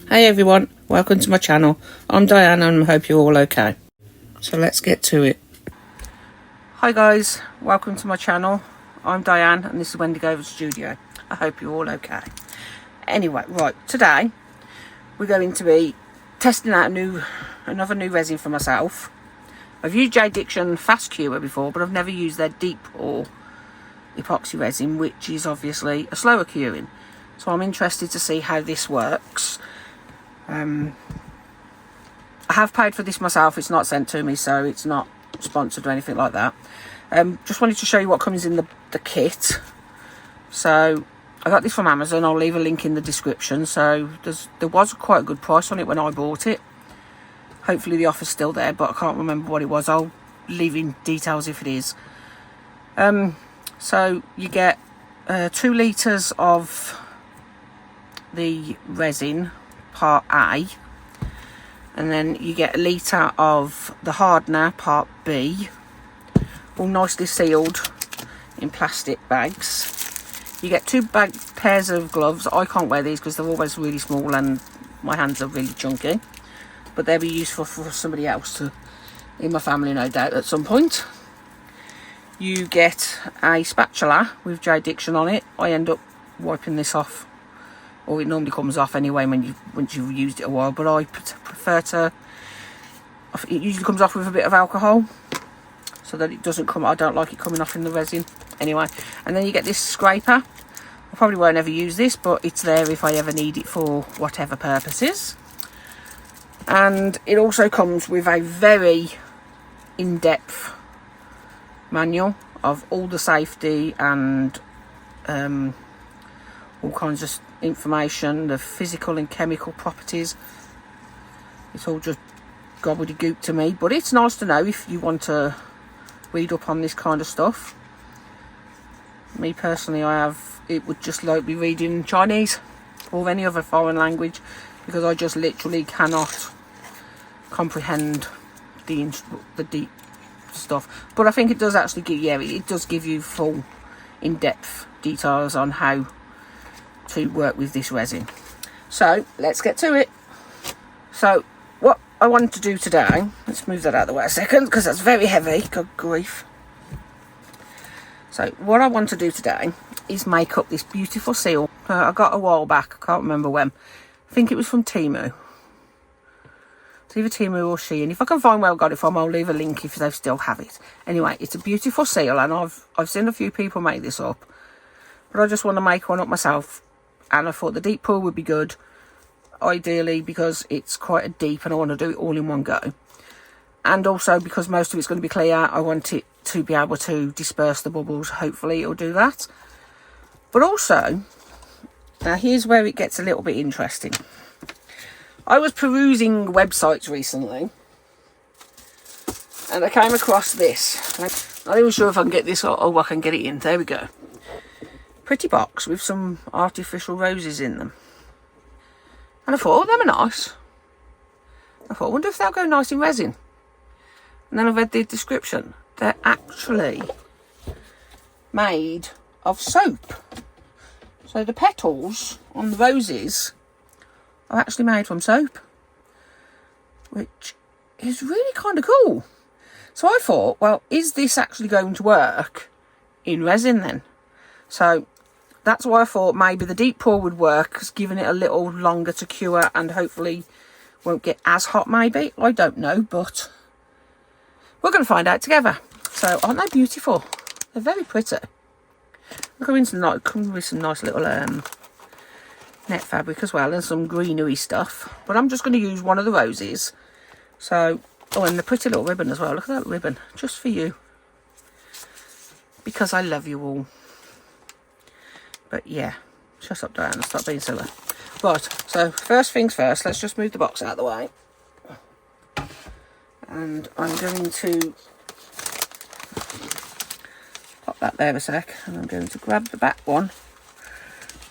Hey everyone, welcome to my channel. I'm Diane and I hope you're all okay. So let's get to it. Hi guys, welcome to my channel. I'm Diane and this is Wendigo Studio. I hope you're all okay. Anyway, right, today we're going to be testing out another new resin for myself. I've used J Diction Fast Cure before, but I've never used their deep pore epoxy resin, which is obviously a slower curing. So I'm interested to see how this works. I have paid for this myself. It's not sent to me, so it's not sponsored or anything like that. Just wanted to show you what comes in the kit. So I got this from Amazon. I'll leave a link in the description. So there was quite a good price on it when I bought it. Hopefully the offer's still there, but I can't remember what it was. I'll leave in details if it is. So you get 2 litres of the resin, part A, and then you get 1 litre of the hardener, part B, all nicely sealed in plastic bags. You get 2 pairs of gloves. I can't wear these because they're always really small and my hands are really chunky, but they'll be useful for somebody else in my family, no doubt, at some point. You get a spatula with J Diction on it. I end up wiping this off, or it normally comes off anyway once you've used it a while, but I prefer to, it usually comes off with a bit of alcohol so that it doesn't come, I don't like it coming off in the resin anyway. And then you get this scraper. I probably won't ever use this, but it's there if I ever need it for whatever purposes. And it also comes with a very in-depth manual of all the safety and all kinds of information, the physical and chemical properties. It's all just gobbledygook to me, but it's nice to know if you want to read up on this kind of stuff. Me personally, it would just like me reading Chinese or any other foreign language, because I just literally cannot comprehend the deep stuff. But I think it does actually give, it does give you full in-depth details on how to work with this resin. So let's get to it. So what I wanted to do today, let's move that out of the way a second because that's very heavy, good grief. So what I want to do today is make up this beautiful seal. I got a while back, I can't remember when. I think it was from Temu. It's either Temu or Shein. If I can find where I got it from, I'll leave a link if they still have it. Anyway, it's a beautiful seal, and I've seen a few people make this up, but I just want to make one up myself. And I thought the deep pore would be good, ideally because it's quite a deep and I want to do it all in one go. And also because most of it's going to be clear, I want it to be able to disperse the bubbles. Hopefully it'll do that. But also, now here's where it gets a little bit interesting. I was perusing websites recently and I came across this. I'm not even sure if I can get this or I can get it in. There we go. Pretty box with some artificial roses in them. And I thought, oh, them are nice. I thought, I wonder if they'll go nice in resin. And then I read the description. They're actually made of soap. So the petals on the roses are actually made from soap, which is really kind of cool. So I thought, well, is this actually going to work in resin then? So that's why I thought maybe the deep pore would work, because giving it a little longer to cure and hopefully won't get as hot maybe. I don't know, but we're going to find out together. So aren't they beautiful? They're very pretty. Look, come with some nice little net fabric as well and some greenery stuff. But I'm just going to use one of the roses. So, oh, and the pretty little ribbon as well. Look at that ribbon, just for you. Because I love you all. But yeah, shut up, Diana, stop being silly. Right, so first things first, let's just move the box out of the way. And I'm going to pop that there a sec, and I'm going to grab the back one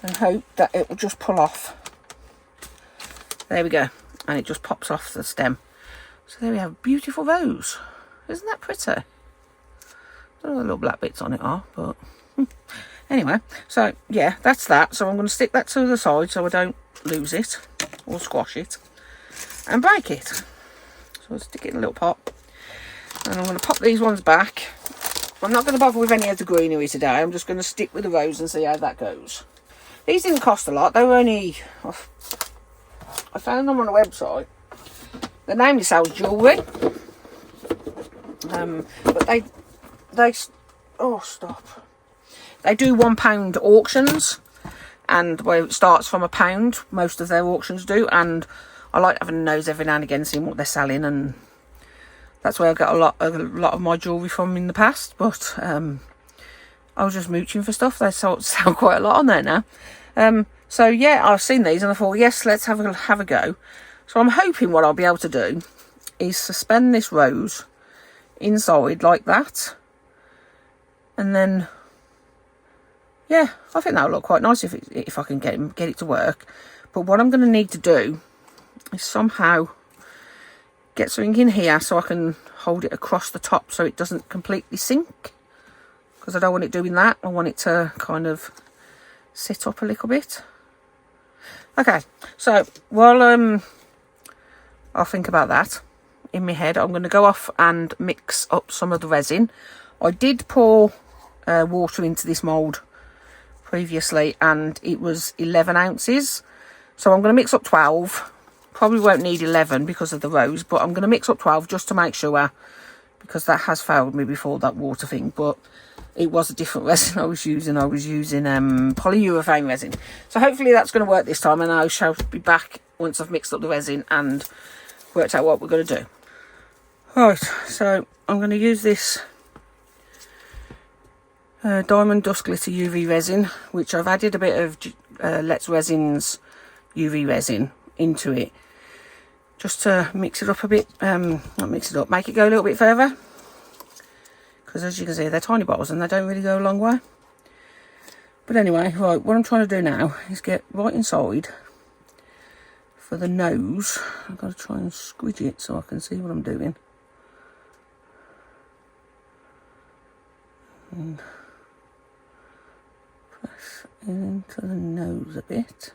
and hope that it will just pull off. There we go, and it just pops off the stem. So there we have a beautiful rose. Isn't that pretty? I don't know what the little black bits on it are, but anyway, so yeah, that's that. So I'm going to stick that to the side so I don't lose it or squash it and break it. So I'll stick it in a little pot, and I'm going to pop these ones back. I'm not going to bother with any of the greenery today. I'm just going to stick with the rose and see how that goes. These didn't cost a lot. They were only, I found them on a website. They namely sells jewellery, but they oh stop. They do £1 auctions, and well, it starts from £1. Most of their auctions do, and I like having a nose every now and again, seeing what they're selling, and that's where I got a lot of my jewellery from in the past. But I was just mooching for stuff. They sell quite a lot on there now. So yeah, I've seen these and I thought, yes, let's have a go. So I'm hoping what I'll be able to do is suspend this rose inside like that, and then yeah, I think that'll look quite nice if I can get it to work. But what I'm going to need to do is somehow get something in here so I can hold it across the top so it doesn't completely sink, because I don't want it doing that. I want it to kind of sit up a little bit. Okay, so while I'll think about that in my head, I'm going to go off and mix up some of the resin. I did pour water into this mould previously, and it was 11 ounces. So I'm going to mix up 12. Probably won't need 11 because of the rose, but I'm going to mix up 12 just to make sure, because that has failed me before, that water thing. But it was a different resin I was using. I was using polyurethane resin. So hopefully that's going to work this time, and I shall be back once I've mixed up the resin and worked out what we're going to do. Right, so I'm going to use this Diamond Dust Glitter UV resin, which I've added a bit of Let's Resin's UV resin into it, just to mix it up a bit, not mix it up, make it go a little bit further, because as you can see, they're tiny bottles and they don't really go a long way. But anyway, right, what I'm trying to do now is get right inside for the nose. I've got to try and squidge it so I can see what I'm doing. And press into the nose a bit.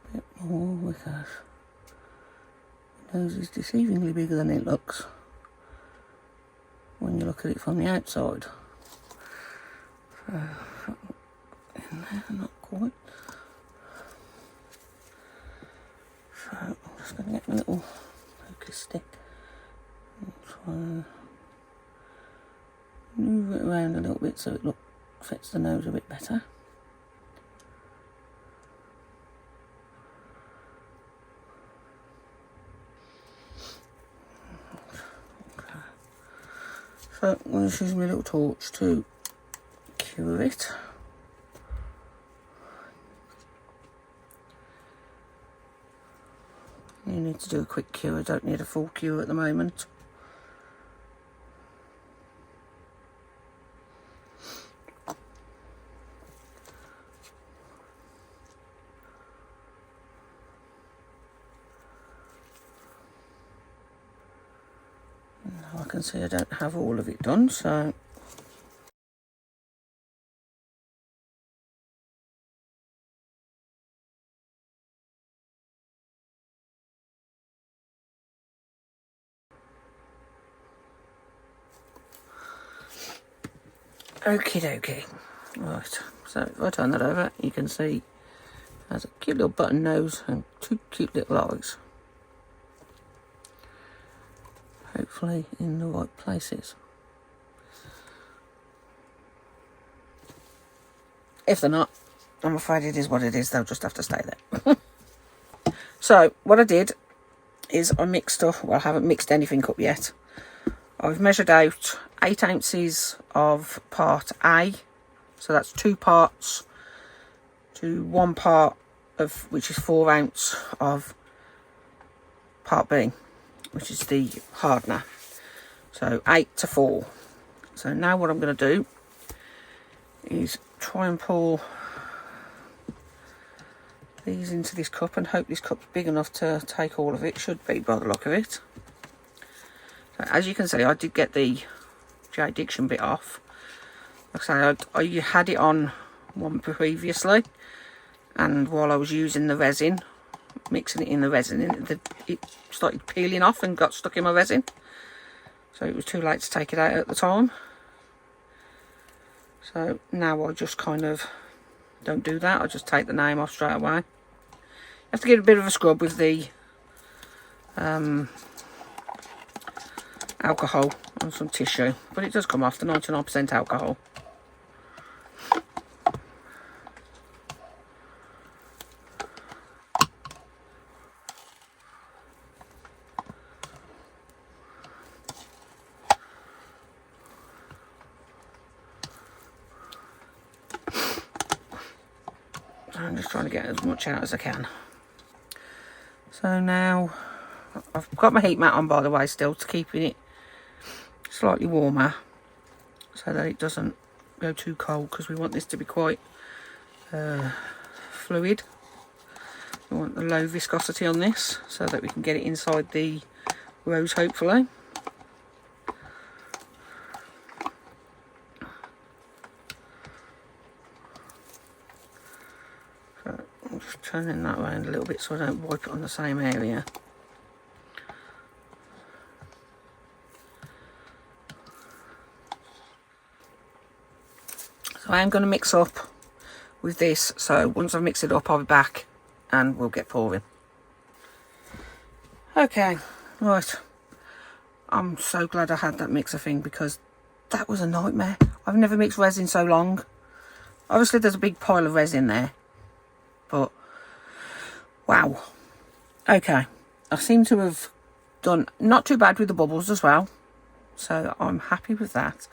A bit more, because the nose is deceivingly bigger than it looks when you look at it from the outside. So, in there, not quite. So I'm just going to get my little focus stick and try and move it around a little bit so it fits the nose a bit better. Okay. So I'm going to use my little torch to cure it. You need to do a quick cure, I don't need a full cure at the moment. Now I can see I don't have all of it done, so okie dokie. Right, so if I turn that over, you can see it has a cute little button nose and two cute little eyes. Hopefully in the right places. If they're not, I'm afraid it is what it is. They'll just have to stay there. So what I did is I mixed up, well, I haven't mixed anything up yet. I've measured out 8 ounces of part A, so that's 2 parts to 1 part of, which is 4 ounce of part B, which is the hardener. So 8 to 4. So now what I'm going to do is try and pour these into this cup and hope this cup's big enough to take all of it. Should be by the look of it. So as you can see, I did get the J. Diction bit off. Like I say, I had it on one previously, and while I was using the resin, mixing it in the resin, it started peeling off and got stuck in my resin, so it was too late to take it out at the time. So now I just kind of don't do that. I just take the name off straight away. You have to give it a bit of a scrub with the alcohol and some tissue, but it does come off, the 99% alcohol. I'm just trying to get as much out as I can. So now I've got my heat mat on, by the way, still, to keeping it slightly warmer so that it doesn't go too cold, because we want this to be quite fluid. We want the low viscosity on this so that we can get it inside the rose, hopefully. So I'm just turning that around a little bit so I don't wipe it on the same area. So I am going to mix up with this, so once I've mixed it up I'll be back and we'll get pouring. Okay, right, I'm so glad I had that mixer thing, because that was a nightmare. I've never mixed resin so long. Obviously there's a big pile of resin there, but wow. Okay, I seem to have done not too bad with the bubbles as well, so I'm happy with that.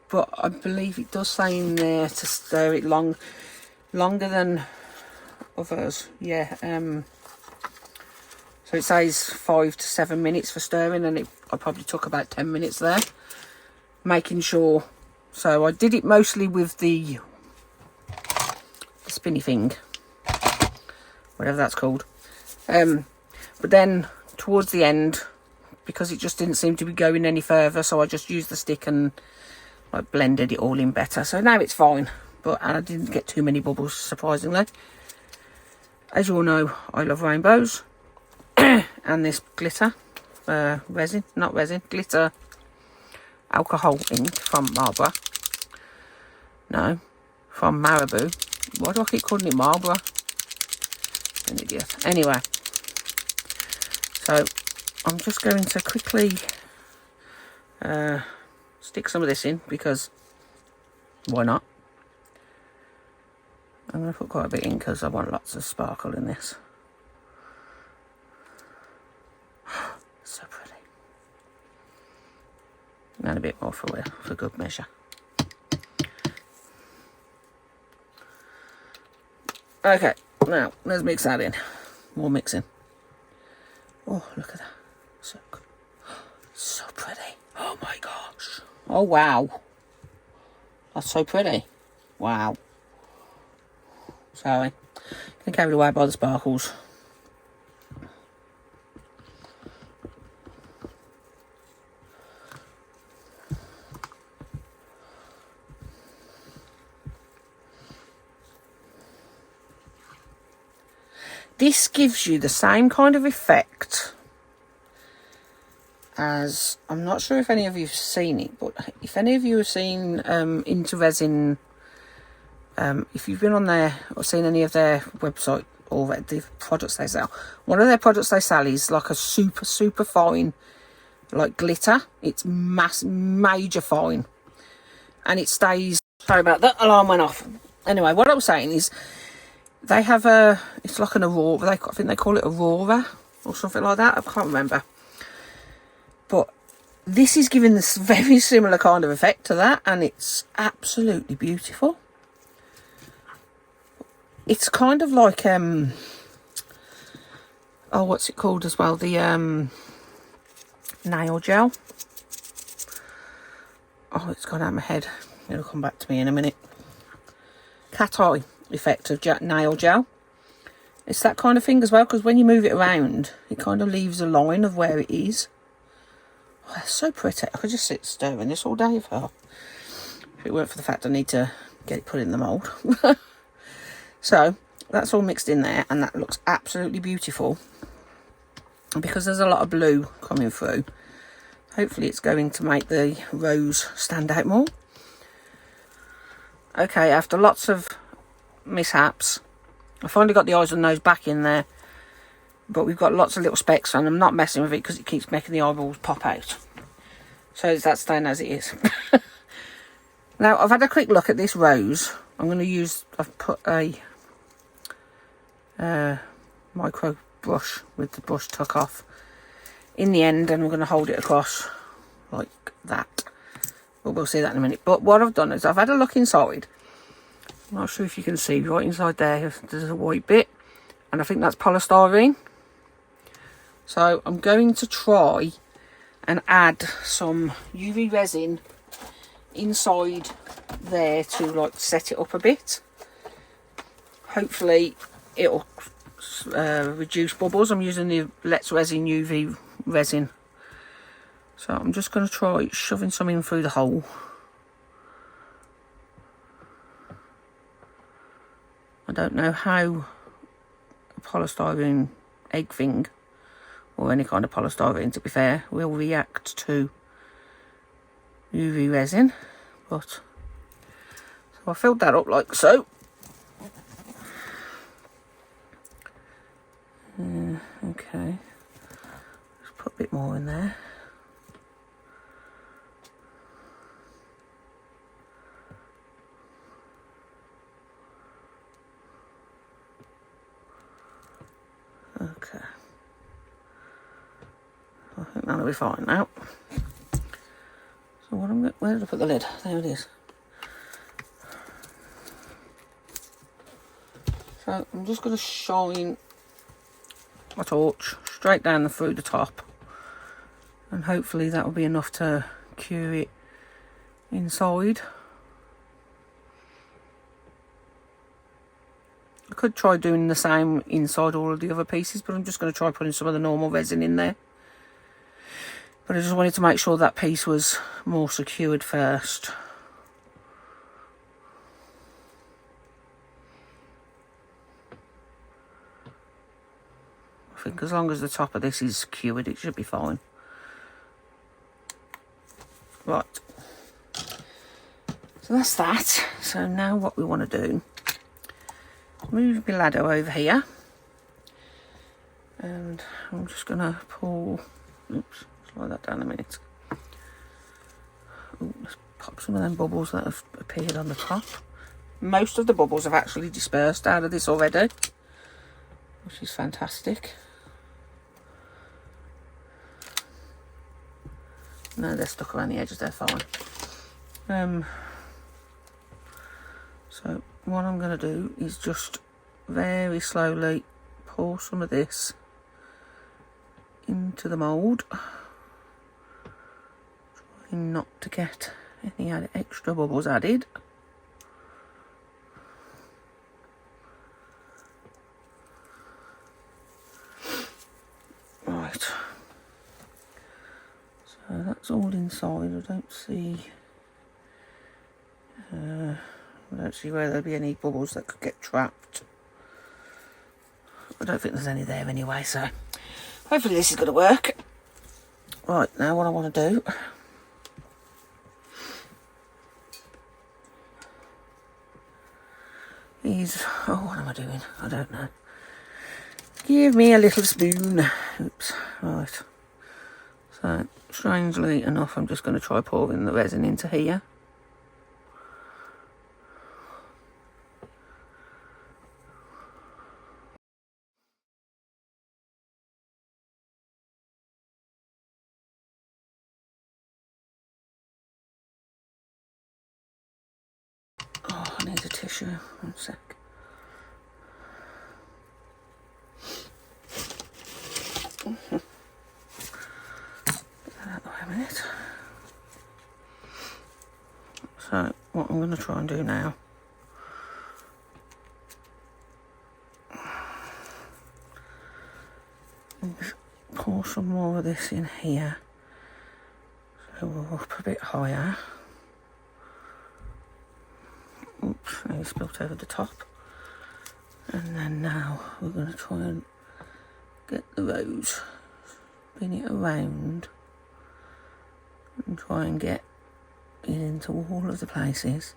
But I believe it does say in there to stir it longer than others. Yeah. So it says 5 to 7 minutes for stirring, and I probably took about 10 minutes there, making sure. So I did it mostly with the spinny thing, whatever that's called. But then towards the end, because it just didn't seem to be going any further, so I just used the stick and I blended it all in better. So now it's fine, and I didn't get too many bubbles, surprisingly. As you all know, I love rainbows. And this glitter, glitter alcohol ink from Marlborough. No, from Marabou. Why do I keep calling it Marlborough? An idiot. Anyway, so I'm just going to quickly stick some of this in, because why not? I'm going to put quite a bit in because I want lots of sparkle in this. So pretty. And a bit more for good measure. Okay, now let's mix that in. More mixing. Oh, look at that. So good. So pretty. Oh my gosh. Oh wow. That's so pretty. Wow. Sorry. Getting carried away by the sparkles. This gives you the same kind of effect as, I'm not sure if any of you have seen it, but if any of you have seen Into Resin, if you've been on there or seen any of their website or the products they sell, one of their products they sell is like a super fine, like glitter. It's major fine, and it stays. Sorry about that, alarm went off. Anyway, what I was saying is, they have it's like an aurora, I think they call it aurora or something like that, I can't remember. But this is giving this very similar kind of effect to that, and it's absolutely beautiful. It's kind of like, oh, what's it called as well? The nail gel. Oh, it's gone out of my head. It'll come back to me in a minute. Cat eye effect of nail gel. It's that kind of thing as well, because when you move it around, it kind of leaves a line of where it is. Oh, it's so pretty. I could just sit stirring this all day if it weren't for the fact I need to get it put in the mould. So that's all mixed in there, and that looks absolutely beautiful. And because there's a lot of blue coming through, hopefully it's going to make the rose stand out more. Okay, after lots of mishaps, I finally got the eyes and nose back in there, but we've got lots of little specks, and I'm not messing with it because it keeps making the eyeballs pop out. So that's staying as it is. Now, I've had a quick look at this rose. I'm going to use, I've put a micro brush with the brush tuck off in the end, and I'm going to hold it across like that. But we'll see that in a minute. But what I've done is I've had a look inside. I'm not sure if you can see, right inside there, there's a white bit, and I think that's polystyrene. So I'm going to try and add some UV resin inside there to like set it up a bit. Hopefully it'll reduce bubbles. I'm using the Let's Resin UV resin. So I'm just going to try shoving some in through the hole. I don't know how a polystyrene egg thing, or any kind of polystyrene to be fair, will react to UV resin, but so I filled that up like so. Okay, just put a bit more in there. Okay, I think that'll be fine now. So what where did I put the lid? There it is. So I'm just going to shine my torch straight down through the top, and hopefully that will be enough to cure it inside. I could try doing the same inside all of the other pieces, but I'm just going to try putting some of the normal resin in there. But I just wanted to make sure that piece was more secured first. I think as long as the top of this is secured, it should be fine. Right. So that's that. So now what we want to do, move my ladder over here, and I'm just going to pull, oops, slow that down a minute. Ooh, let's pop some of them bubbles that have appeared on the top. Most of the bubbles have actually dispersed out of this already, which is fantastic. No, they're stuck around the edges, they're fine. So what I'm going to do is just very slowly pour some of this into the mould, trying not to get any extra bubbles added. Right, so that's all inside. I don't see where there'll be any bubbles that could get trapped. I don't think there's any there anyway, so hopefully this is going to work. Right, now what I want to do is, oh, what am I doing? I don't know. Give me a little spoon. Oops, right. So, strangely enough, I'm just going to try pouring the resin into here. Oh, I need a tissue. One sec. Get that out of the way a minute. So, what I'm going to try and do now is pour some more of this in here. So we're up a bit higher. Oops, I spilt over the top. And then now we're going to try and get the rose, spin it around and try and get it into all of the places.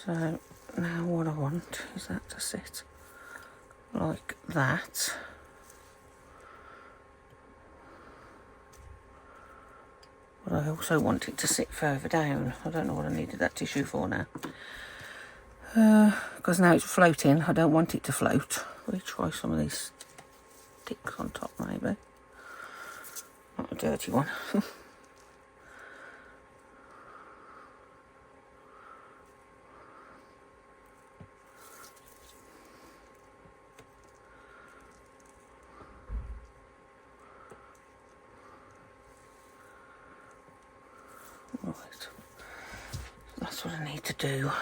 So now what I want is that to sit like that. But I also want it to sit further down. I don't know what I needed that tissue for now. Because now it's floating, I don't want it to float. We'll try some of these sticks on top maybe. Not a dirty one. Right, that's what I need to do.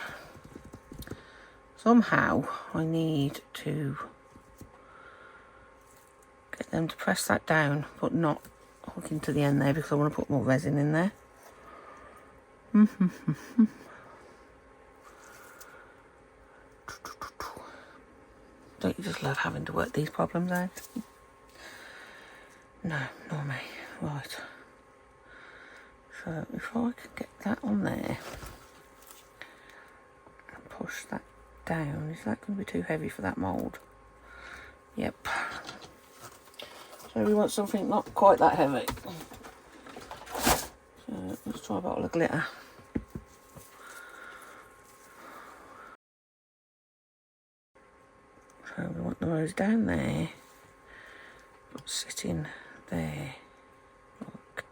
Somehow I need to get them to press that down, but not hook into the end there because I want to put more resin in there. Don't you just love having to work these problems out? No, not me. Right. So if I could get that on there and push that down, is that going to be too heavy for that mould? Yep. So we want something not quite that heavy. So let's try a bottle of glitter. So we want the rose down there, but sitting there. Look.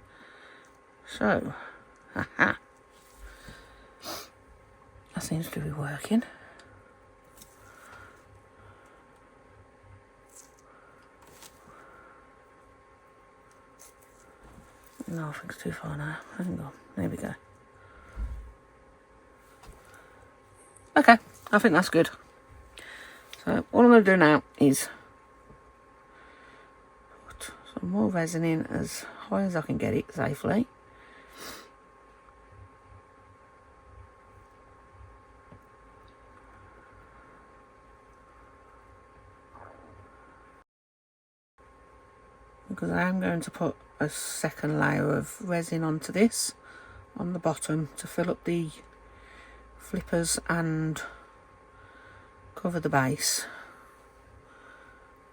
So, haha. That seems to be working. No, I think it's too far now. Hang on. There we go. Okay, I think that's good. So all I'm going to do now is put some more resin in as high as I can get it safely. Because I am going to put a second layer of resin onto this on the bottom to fill up the flippers and cover the base.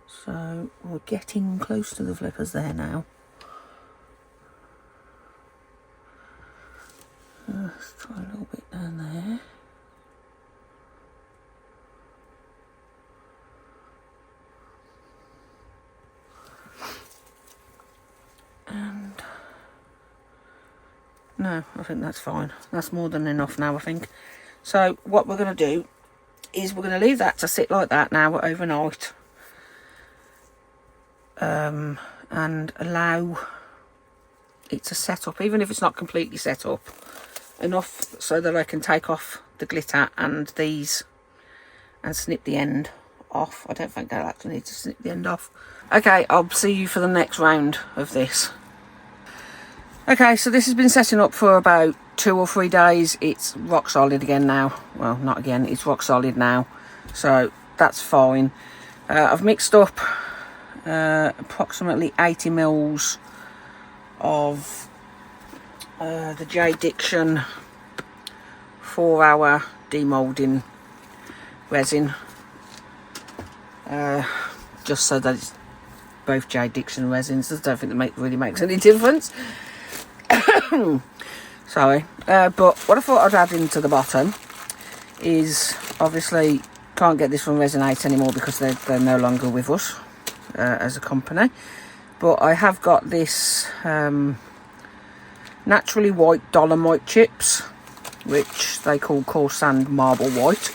So we're getting close to the flippers there now. Let's try a little bit down there. And no, I think that's fine. That's more than enough now, I think. So what we're going to do is we're going to leave that to sit like that now overnight. And allow it to set up, even if it's not completely set up, enough so that I can take off the glitter and these and snip the end off. I don't think I'll actually need to snip the end off. Okay, I'll see you for the next round of this. Okay, so this has been setting up for about 2 or 3 days. It's rock solid again now. Well, not again, it's rock solid now. So that's fine. I've mixed up approximately 80 mils of the J. Dixon 4-hour demoulding resin. Just so that it's both J. Dixon resins. I don't think that really makes any difference. Sorry. But what I thought I'd add into the bottom is, obviously can't get this from Resonate anymore because they're no longer with us as a company. But I have got this naturally white dolomite chips, which they call coarse sand marble white,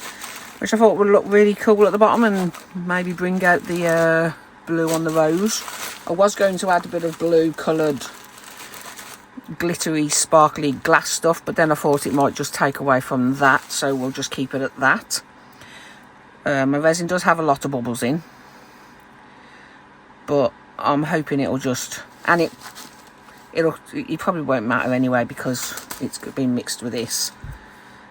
which I thought would look really cool at the bottom and maybe bring out the blue on the rose. I was going to add a bit of blue coloured glittery sparkly glass stuff, but then I thought it might just take away from that, so we'll just keep it at that. My resin does have a lot of bubbles in, but I'm hoping it'll just And it probably won't matter anyway because it's been mixed with this.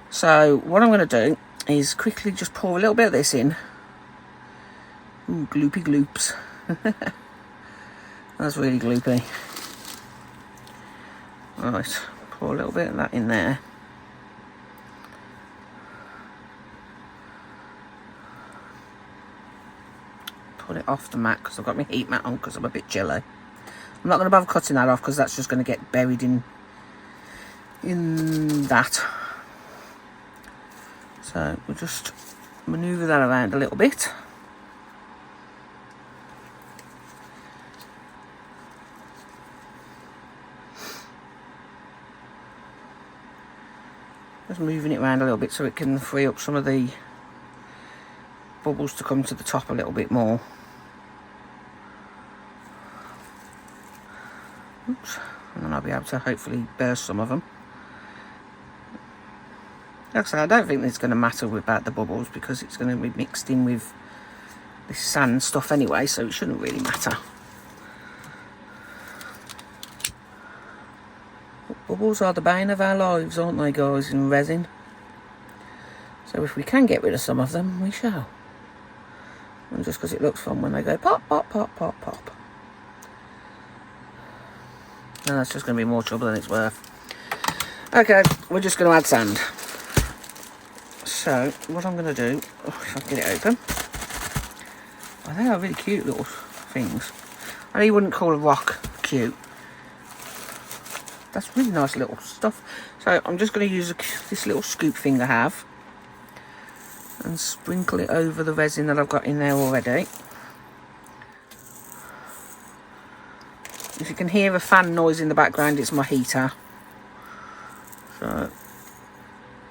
So what I'm going to do is quickly just pour a little bit of this in. Ooh, gloopy gloops. That's really gloopy. Right, pour a little bit of that in there. Put it off the mat because I've got my heat mat on because I'm a bit chilly. I'm not going to bother cutting that off because that's just going to get buried in that. So we'll just manoeuvre that around a little bit. Just moving it around a little bit so it can free up some of the bubbles to come to the top a little bit more. Oops. And then I'll be able to hopefully burst some of them. Like I say, I don't think it's going to matter about the bubbles because it's going to be mixed in with this sand stuff anyway, so it shouldn't really matter. But bubbles are the bane of our lives, aren't they, guys, in resin? So if we can get rid of some of them, we shall. And just because it looks fun when they go pop, pop, pop, pop, pop. And that's just going to be more trouble than it's worth. Okay, we're just going to add sand. So, what I'm going to do, if I can get it open. Oh, they are really cute little things. I know you wouldn't call a rock cute. That's really nice little stuff. So, I'm just going to use this little scoop thing I have. And sprinkle it over the resin that I've got in there already. If you can hear a fan noise in the background, it's my heater. So,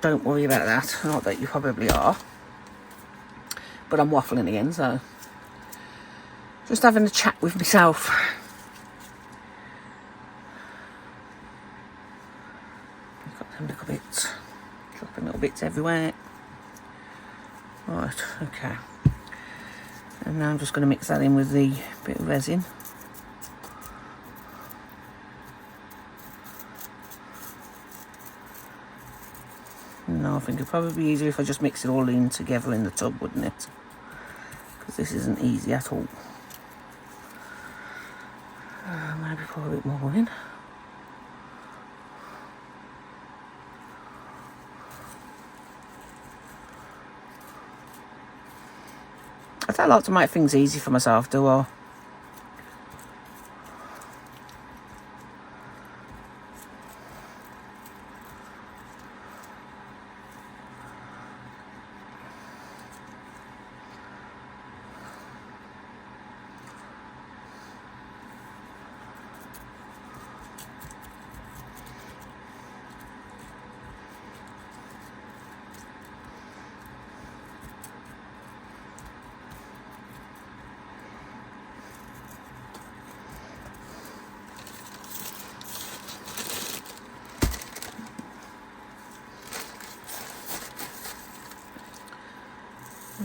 don't worry about that. Not that you probably are. But I'm waffling again, so. Just having a chat with myself. I've got them little bits. Dropping little bits everywhere. Right, okay. And now I'm just going to mix that in with the bit of resin. No, I think it'd probably be easier if I just mix it all in together in the tub, wouldn't it? Because this isn't easy at all. Maybe pour a bit more in. I don't like to make things easy for myself, do I?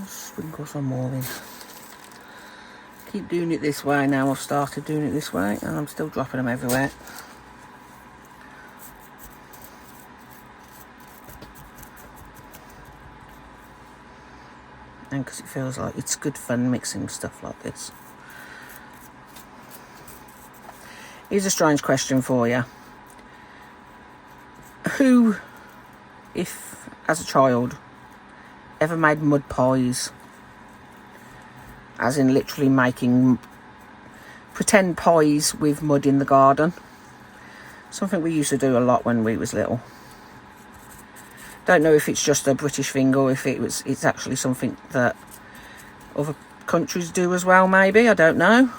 Sprinkle some more in. Keep doing it this way now. I've started doing it this way and I'm still dropping them everywhere. And because it feels like it's good fun mixing stuff like this. Here's a strange question for you. Who, if as a child, ever made mud pies? As in literally making pretend pies with mud in the garden. Something we used to do a lot when we was little. Don't know if it's just a British thing or if it's actually something that other countries do as well, maybe. I don't know.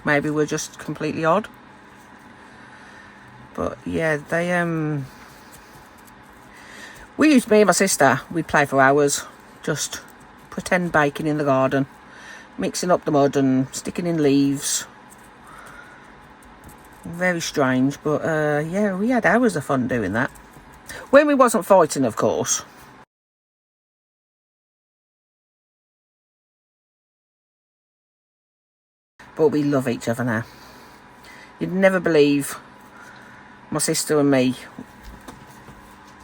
Maybe we're just completely odd. But yeah, we used, me and my sister, we'd play for hours. Just pretend baking in the garden. Mixing up the mud and sticking in leaves. Very strange, but yeah, we had hours of fun doing that. When we wasn't fighting, of course. But we love each other now. You'd never believe my sister and me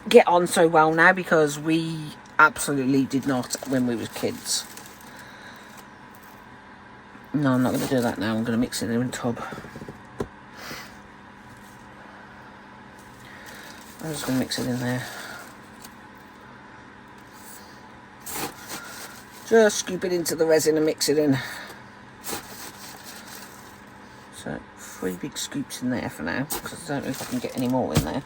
get on so well now, because we absolutely did not when we were kids. No, I'm not going to do that now. I'm going to mix it in a tub. I'm just going to mix it in there. Just scoop it into the resin and mix it in. So 3 big scoops in there for now, because I don't know if I can get any more in there.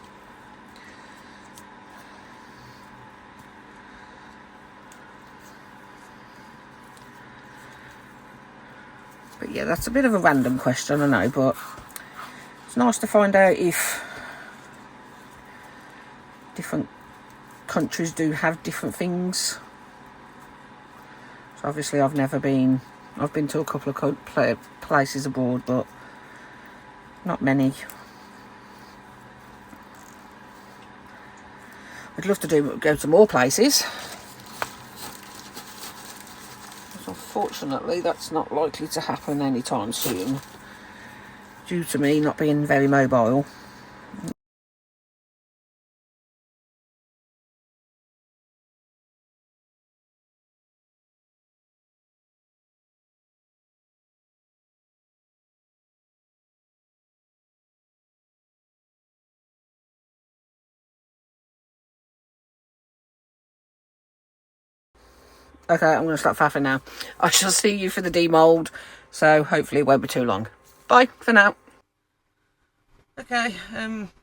But yeah, that's a bit of a random question, I know, but it's nice to find out if different countries do have different things. So obviously I've been to a couple of places abroad, but not many. I'd love to go to more places. Unfortunately, that's not likely to happen anytime soon, due to me not being very mobile. Okay, I'm going to stop faffing now. I shall see you for the demould, so hopefully it won't be too long. Bye for now. Okay,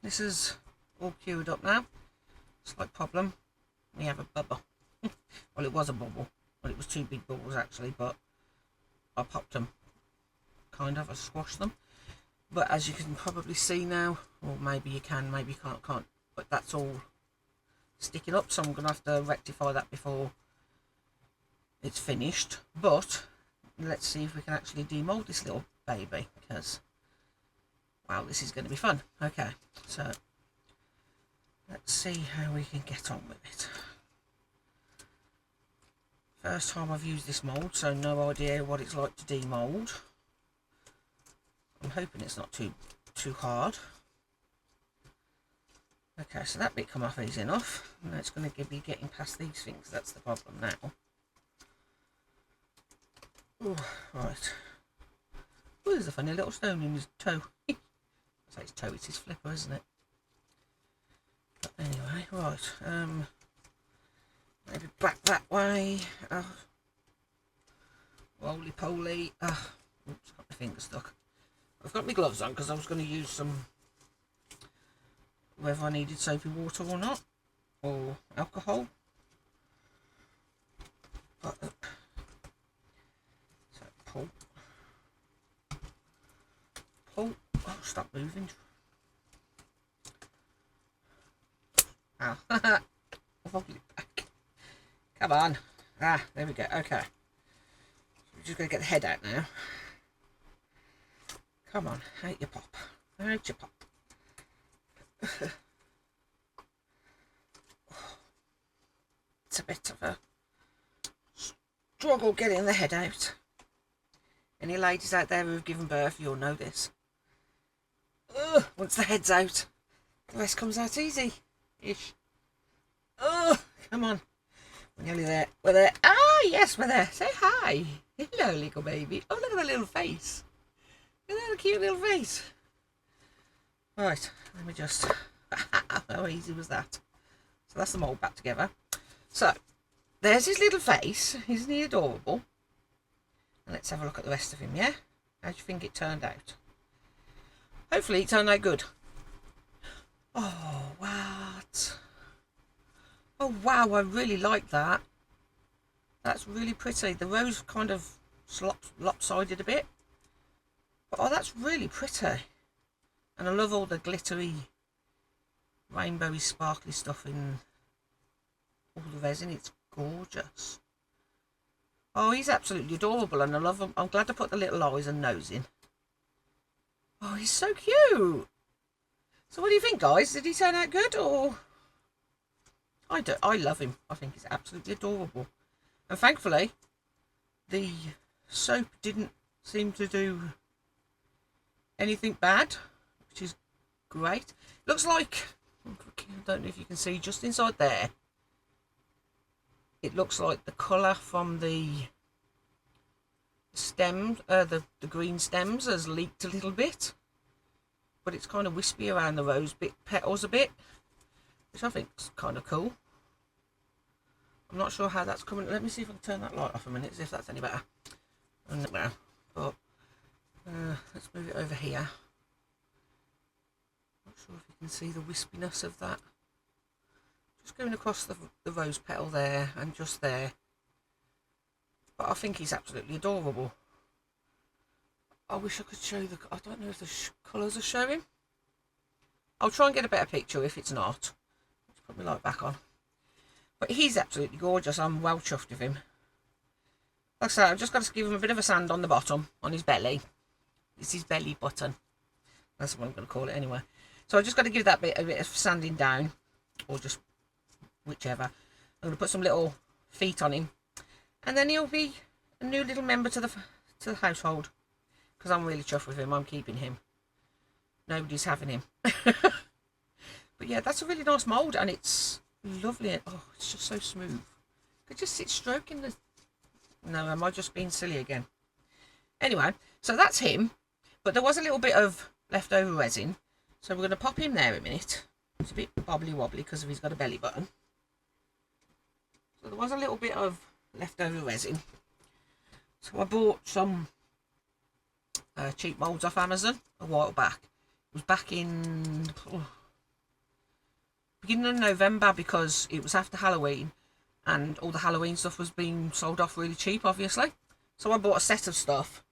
this is all queued up now. Slight problem. We have a bubble. Well, it was a bubble. Well, it was 2 big bubbles actually, but I popped them. Kind of, I squashed them. But as you can probably see now, or maybe you can, maybe you can't. But that's all sticking up, so I'm going to have to rectify that before it's finished. But let's see if we can actually demold this little baby, because wow, this is going to be fun. Okay, so let's see how we can get on with it. First time I've used this mould, so no idea what it's like to demold. I'm hoping it's not too hard. Okay, so that bit come off easy enough. Now it's going to be getting past these things. That's the problem now. Oh, right. Oh, there's a funny little stone in his toe. I say his toe, it's his flipper, isn't it? But anyway, right. Maybe back that way. Roly poly. Oops, got my finger stuck. I've got my gloves on because I was going to use some, whether I needed soapy water or not, or alcohol. But, so pull. Oh, stop moving. Ow. I've opened it back. Come on. There we go. Okay. We're just going to get the head out now. Come on. Out your pop. Out your pop. It's a bit of a struggle getting the head out. Any ladies out there who've given birth, you'll know this. Once the head's out, the rest comes out easy-ish. Come on. We're nearly there. We're there. Yes, we're there. Say hi. Hello, little baby. Oh, look at the little face. Look at that cute little face. Right, let me just... How easy was that? So that's the mould back together. So, there's his little face. Isn't he adorable? And let's have a look at the rest of him, yeah? How do you think it turned out? Hopefully it turned out good. Oh, what? Oh, wow, I really like that. That's really pretty. The rose kind of lopsided a bit. But, oh, that's really pretty. And I love all the glittery, rainbowy, sparkly stuff in all the resin. It's gorgeous. Oh, he's absolutely adorable, and I love him. I'm glad I put the little eyes and nose in. Oh, he's so cute. So what do you think, guys? Did he turn out good, or... I love him. I think he's absolutely adorable. And thankfully, the soap didn't seem to do anything bad, which is great. Looks like, I don't know if you can see just inside there, it looks like the colour from the stems, the green stems has leaked a little bit, but it's kind of wispy around the rose bit petals a bit, which I think is kind of cool. I'm not sure how that's coming. Let me see if I can turn that light off a minute, see if that's any better. No, but let's move it over here. Not sure if you can see the wispiness of that. Just going across the rose petal there and just there. But I think he's absolutely adorable. I wish I could show the... I don't know if the colours are showing. I'll try and get a better picture if it's not. Let's put my light back on. But he's absolutely gorgeous. I'm well chuffed with him. Like I say, I've just got to give him a bit of a sand on the bottom, on his belly. It's his belly button. That's what I'm going to call it anyway. So I've just got to give that a bit of sanding down, or just whichever. I'm going to put some little feet on him, and then he'll be a new little member to the household. Because I'm really chuffed with him. I'm keeping him. Nobody's having him. But yeah, that's a really nice mould, and it's lovely. Oh, it's just so smooth. Could just sit stroking the... No, am I just being silly again? Anyway, so that's him. But there was a little bit of leftover resin, so we're going to pop him there a minute. It's a bit wobbly wobbly because he's got a belly button. So there was a little bit of leftover resin. So I bought some cheap moulds off Amazon a while back. It was back in beginning of November, because it was after Halloween and all the Halloween stuff was being sold off really cheap, obviously. So I bought a set of stuff,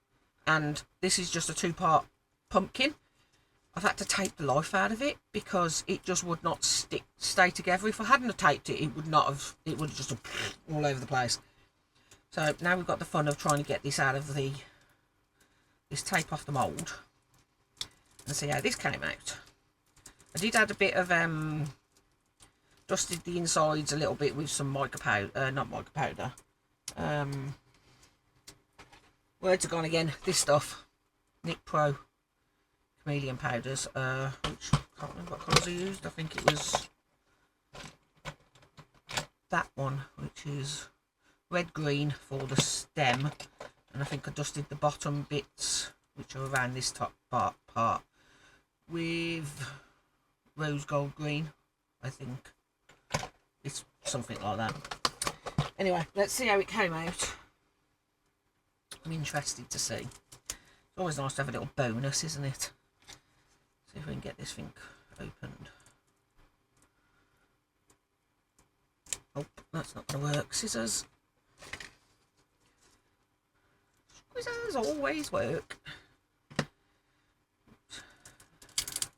and this is just a 2-part pumpkin. I've had to tape the life out of it because it just would not stay together. If I hadn't have taped it, it would have just all over the place. So now we've got the fun of trying to get this out of this tape off the mould and see how this came out. I did add a bit of dusted the insides a little bit with some mica powder, not mica powder, words are gone again, this stuff, Nick Pro chameleon powders, which I can't remember what colours I used. I think it was that one, which is red green for the stem, and I think I dusted the bottom bits, which are around this top part with rose gold green. I think it's something like that. Anyway, let's see how it came out. I'm interested to see. It's always nice to have a little bonus, isn't it? See if we can get this thing opened. Oh, that's not going to work. Scissors. Scissors always work.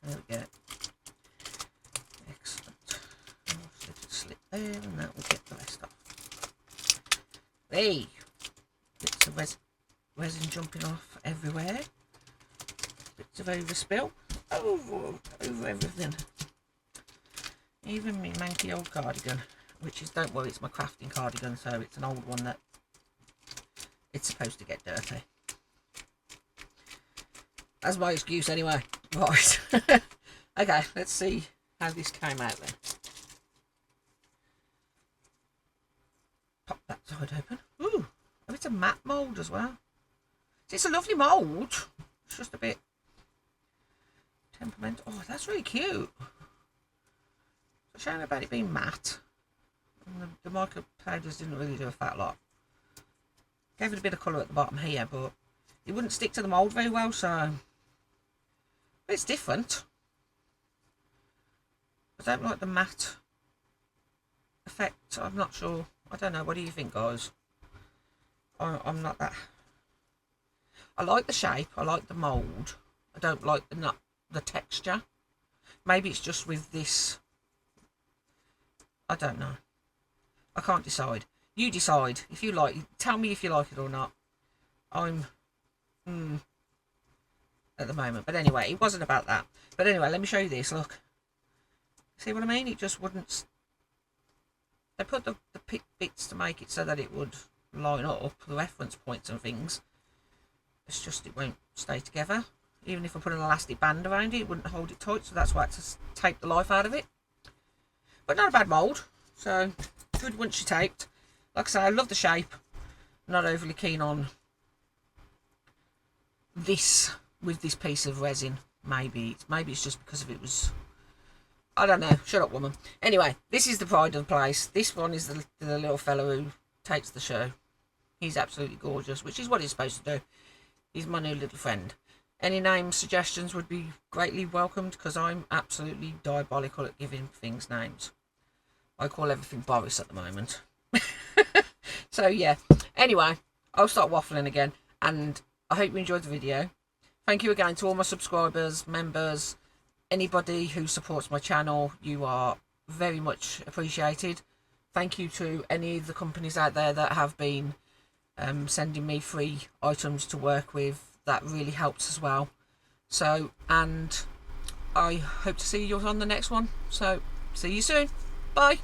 There we go. Excellent. Slip there, and that will get the rest off. Hey! Bits of resin jumping off everywhere. Bits of overspill. Over everything. Even my manky old cardigan, which is, don't worry, it's my crafting cardigan, so it's an old one that it's supposed to get dirty. That's my excuse anyway. Right. Okay, let's see how this came out then. Pop that side open. Ooh, oh, it's a matte mould as well. It's a lovely mould. It's just a bit temperamental. Oh, that's really cute. It's a shame about it being matte. And the mica powders didn't really do a fat lot. Gave it a bit of colour at the bottom here, but it wouldn't stick to the mould very well, so... But it's different. I don't like the matte effect. I'm not sure. I don't know. What do you think, guys? I'm not that... I like the shape. I like the mould. I don't like the texture. Maybe it's just with this. I don't know. I can't decide. You decide. If you like, tell me if you like it or not. I'm at the moment. But anyway, it wasn't about that. But anyway, let me show you this. Look. See what I mean? It just wouldn't... They put the bits to make it so that it would line up, the reference points and things. It's just it won't stay together. Even if I put an elastic band around it, it wouldn't hold it tight, so that's why I had to tape the life out of it. But not a bad mould, so good once you're taped. Like I say, I love the shape. Not overly keen on this with this piece of resin. Maybe it's just because of it was, I don't know. Shut up, woman. Anyway, this is the pride of the place. This one is the little fellow who takes the show. He's absolutely gorgeous, which is what he's supposed to do. He's my new little friend. Any name suggestions would be greatly welcomed, because I'm absolutely diabolical at giving things names. I call everything Boris at the moment. So yeah, anyway, I'll start waffling again, and I hope you enjoyed the video. Thank you again to all my subscribers, members, anybody who supports my channel. You are very much appreciated. Thank you to any of the companies out there that have been sending me free items to work with. That really helps as well. So, and I hope to see you on the next one. So, see you soon. Bye.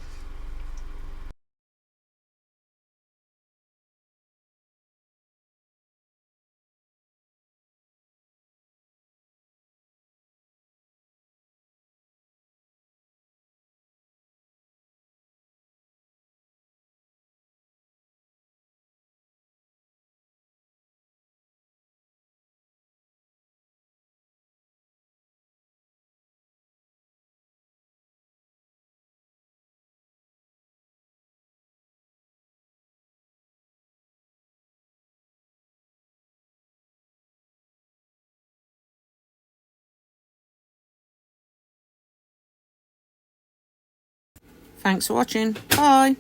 Thanks for watching. Bye.